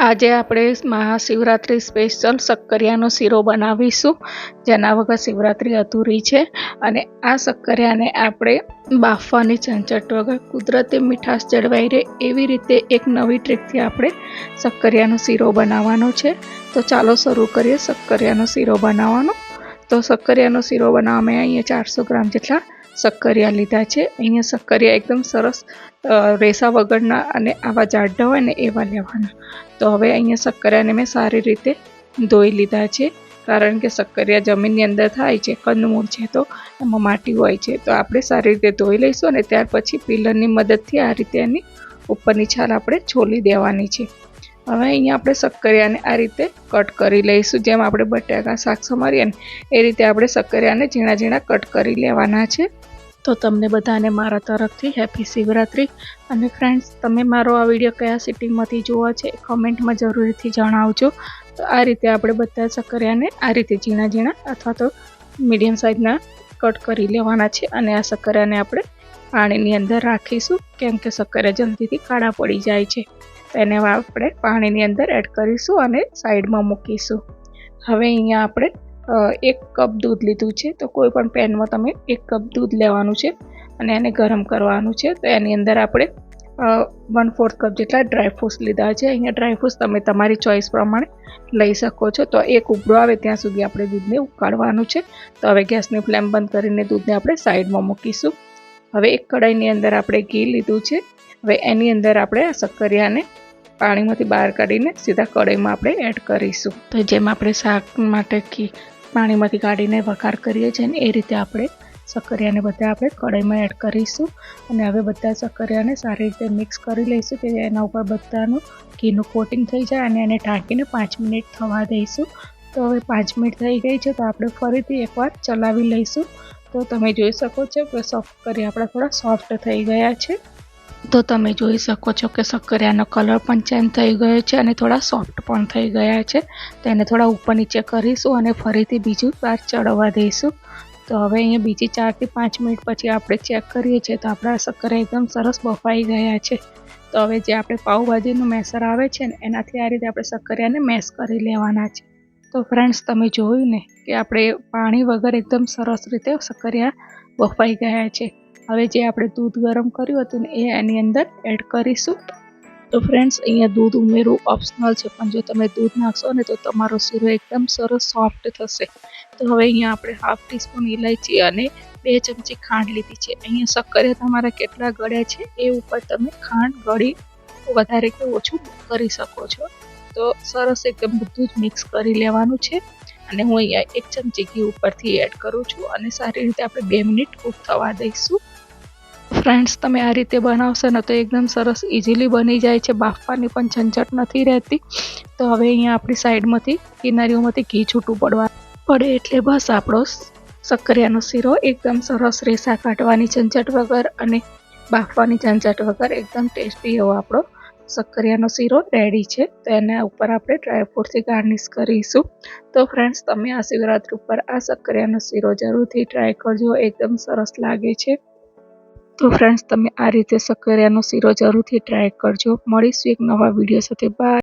આજે આપણે મહાશિવરાત્રિ સ્પેશિયલ શક્કરિયાનો શીરો બનાવીશું, જેના વગર શિવરાત્રિ અધૂરી છે. અને આ શક્કરિયાને આપણે બાફવાની ઝંઝટ વગર કુદરતી મીઠાશ જળવાઈ રહે એવી રીતે એક નવી ટ્રીકથી આપણે શક્કરિયાનો શીરો બનાવવાનો છે. તો ચાલો શરૂ કરીએ શક્કરિયાનો શીરો બનાવવાનો. તો શક્કરિયાનો શીરો બનાવવા મેં અહીંયા 400 ગ્રામ જેટલા શક્કરિયા લીધા છે. અહીંયા શક્કરિયા એકદમ સરસ રેસા વગરના અને આવા જાડા હોય ને એવા લેવાના. તો હવે અહીંયા શક્કરિયાને મેં સારી રીતે ધોઈ લીધા છે, કારણ કે શક્કરિયા જમીનની અંદર થાય છે, કંદમૂળ છે, તો એમાં માટી હોય છે. તો આપણે સારી રીતે ધોઈ લઈશું અને ત્યાર પછી પિલરની મદદથી આ રીતે એની ઉપરની છાલ આપણે છોલી દેવાની છે. હવે અહીંયા આપણે શક્કરિયાને આ રીતે કટ કરી લઈશું, જેમ આપણે બટાકા શાક સમારીએ ને એ રીતે આપણે શક્કરિયાને ઝીણા ઝીણા કટ કરી લેવાના છે. તો તમને બધાને મારા તરફથી હેપી શિવરાત્રિ. અને ફ્રેન્ડ્સ, તમે મારો આ વિડીયો કયા સિટીમાંથી જોવા છે કમેન્ટમાં જરૂરથી જણાવજો. તો આ રીતે આપણે બધા શક્કરિયાને આ રીતે ઝીણા ઝીણા અથવા તો મીડિયમ સાઇઝના કટ કરી લેવાના છે. અને આ શક્કરિયાને આપણે પાણીની અંદર રાખીશું, કેમ કે શક્કરિયા જલ્દીથી કાળા પડી જાય છે. તો એને આપણે પાણીની અંદર એડ કરીશું અને સાઈડમાં મૂકીશું. હવે અહીંયા આપણે 1 કપ દૂધ લીધું છે. તો કોઈ પણ પેનમાં તમે 1 કપ દૂધ લેવાનું છે અને એને ગરમ કરવાનું છે. તો એની અંદર આપણે 1/4 કપ જેટલા ડ્રાયફ્રૂટ્સ લીધા છે. અહીંયા ડ્રાયફ્રૂટ્સ તમે તમારી ચોઈસ પ્રમાણે લઈ શકો છો. તો એક ઉબળો આવે ત્યાં સુધી આપણે દૂધને ઉકાળવાનું છે. તો હવે ગેસની ફ્લેમ બંધ કરીને દૂધને આપણે સાઈડમાં મૂકીશું. હવે એક કઢાઈની અંદર આપણે ઘી લીધું છે. હવે એની અંદર આપણે આ શક્કરિયાને પાણીમાંથી બહાર કાઢીને સીધા કઢાઈમાં આપણે એડ કરીશું. તો જેમ આપણે શાક માટે ઘી પાણીમાંથી કાઢીને વઘાર કરીએ છીએ ને એ રીતે આપણે શક્કરિયાને બધા આપણે કઢાઈમાં એડ કરીશું. અને હવે બધા શક્કરિયાને સારી રીતે મિક્સ કરી લઈશું કે એના ઉપર બધાનું ઘીનું કોટિંગ થઈ જાય, અને એને ઢાંકીને 5 મિનિટ થવા દઈશું. તો હવે 5 મિનિટ થઈ ગઈ છે, તો આપણે ફરીથી એકવાર ચલાવી લઈશું. તો તમે જોઈ શકો છો કે શક્કરિયા આપણા થોડા સોફ્ટ થઈ ગયા છે. તો તમે જોઈ શકો છો કે શક્કરિયાનો કલર પણ ચેન્જ થઈ ગયો છે અને થોડા સોફ્ટ પણ થઈ ગયા છે. તો એને થોડા ઉપર નીચે કરીશું અને ફરીથી બીજું વાર ચડવા દઈશું. તો હવે અહીંયા બીજી 4 થી 5 મિનિટ પછી આપણે ચેક કરીએ છીએ, તો આપણા શક્કરિયા એકદમ સરસ બફાઈ ગયા છે. તો હવે જે આપણે પાઉંભાજીનું મેસર આવે છે ને એનાથી આ રીતે આપણે શક્કરિયાને મેશ કરી લેવાના છે. તો ફ્રેન્ડ્સ, તમે જોયું ને કે આપણે પાણી વગર એકદમ સરસ રીતે શક્કરિયા બફાઈ ગયા છે. હવે જે આપણે દૂધ ગરમ કર્યું હતું ને એ એની અંદર એડ કરીશું. તો ફ્રેન્ડ્સ, અહીંયા દૂધ ઉમેરવું ઓપ્શનલ છે, પણ જો તમે દૂધ નાખશો ને તો તમારો શીરો એકદમ સરસ સોફ્ટ થશે. તો હવે અહીંયા આપણે 1/2 ટીસ્પૂન ઇલાયચી અને 2 ચમચી ખાંડ લીધી છે. અહીંયા શક્કરિયા તમારા કેટલા ગળ્યા છે એ ઉપર તમે ખાંડ ગળી વધારે કે ઓછું કરી શકો છો. તો સરસ એકદમ બધું જ મિક્સ કરી લેવાનું છે. અને હું અહીંયા 1 ચમચી ઘી ઉપરથી એડ કરું છું અને સારી રીતે આપણે 2 મિનિટ કૂક થવા દઈશું. ફ્રેન્ડ્સ, તમે આ રીતે બનાવશો ને તો એકદમ સરસ ઇઝીલી બની જાય છે, બાફવાની પણ ઝંઝટ નથી રહેતી. તો હવે અહીંયા આપણી સાઈડમાંથી કિનારીઓમાંથી ઘી છૂટું પડે એટલે બસ આપણો શક્કરિયાનો શીરો એકદમ સરસ રેસા કાઢવાની ઝંઝટ વગર અને બાફવાની ઝંઝટ વગર એકદમ ટેસ્ટી એવો આપણો શક્કરિયાનો શીરો રેડી છે. તો એના ઉપર આપણે ડ્રાયફ્રૂટથી ગાર્નિશ કરીશું. તો ફ્રેન્ડ્સ, તમે આ શિવરાત્રી ઉપર આ શક્કરિયાનો શીરો જરૂરથી ટ્રાય કરજો, એકદમ સરસ લાગે છે. તો ફ્રેન્ડ્સ, તમે આ રીતે શક્કરિયાનો શીરો જરૂરથી ટ્રાય કરજો. મળીશું એક નવા વિડીયો સાથે. બાય.